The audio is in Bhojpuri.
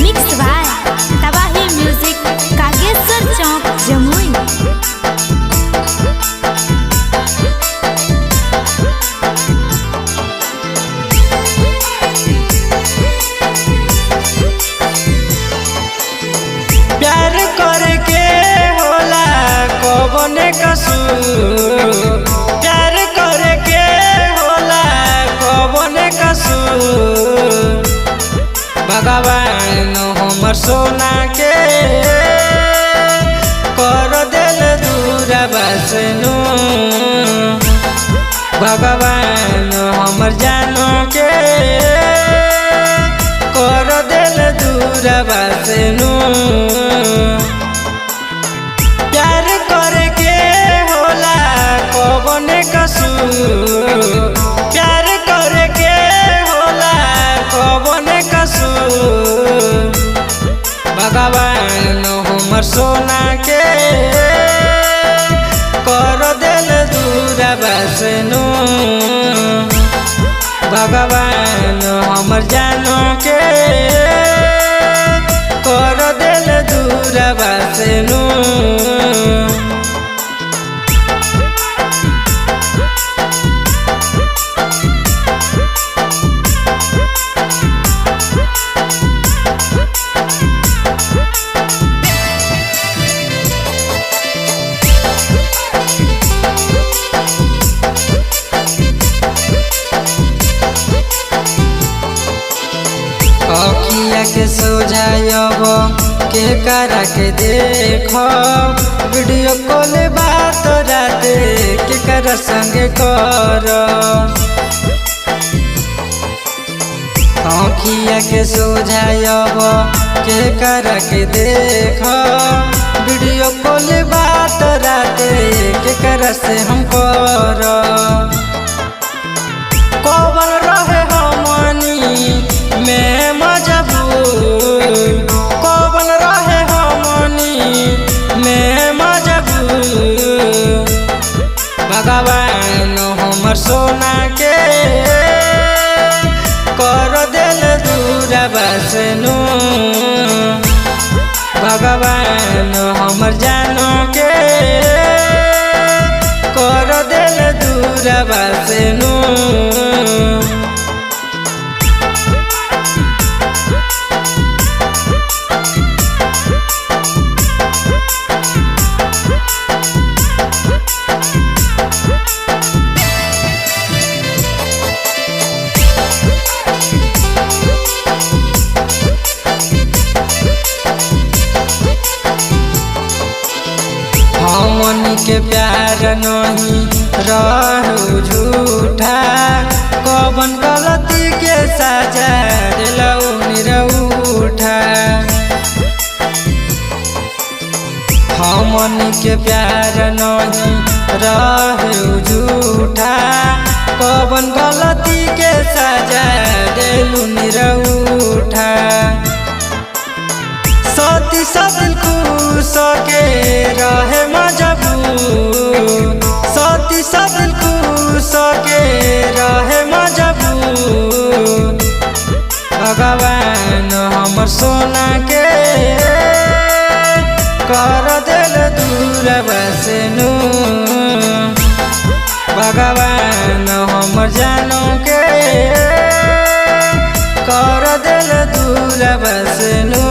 मिक्स भाई तबाही म्यूजिक कागेश्वर चौक जमुई। प्यार करके होला कौने कसूर, प्यार करके होला कौने कसूर। भगवान हमर सोना के कर दिल दूर बसनू। भगवान हमर जानो के कर दिल दूर बसनू। प्यार करके होला कौने कसूर, प्यार करके होला कौने कसूर। भगवान हमर सोना के कर दिल दूर बसनू। भगवान हमर जानो के कर दिल दूर बसनू। अखिया के सोझायब के करा के देख, वीडियो कॉल बात रात के कर संग कर। अखिया के सोझायब के करा के देख, वीडियो कॉल बात रात के कर से हम कर। कौन रहे हमनी में मजबूर, कौन रहे हमनी में मजबूर। भगवान हमर सोना के कर दिल दूर बसनू। भगवान हमर जानो के कर दिल दूर बसनू। हमनी के प्यार नहीं रहू झूठा, कौन गलती के सजा दिलऊ निरउठा। हमनी के प्यार नहीं रहू झूठा, कौन गलती के सजा दिलू निरउठा। सती सदिल खुश के रहे मजबूर, सती सदिल खुश के रहे मजबूर। भगवान हमर सोना के कर दिल दूर बसनू। भगवान हमर जानो के कर दिल दूर बसनू।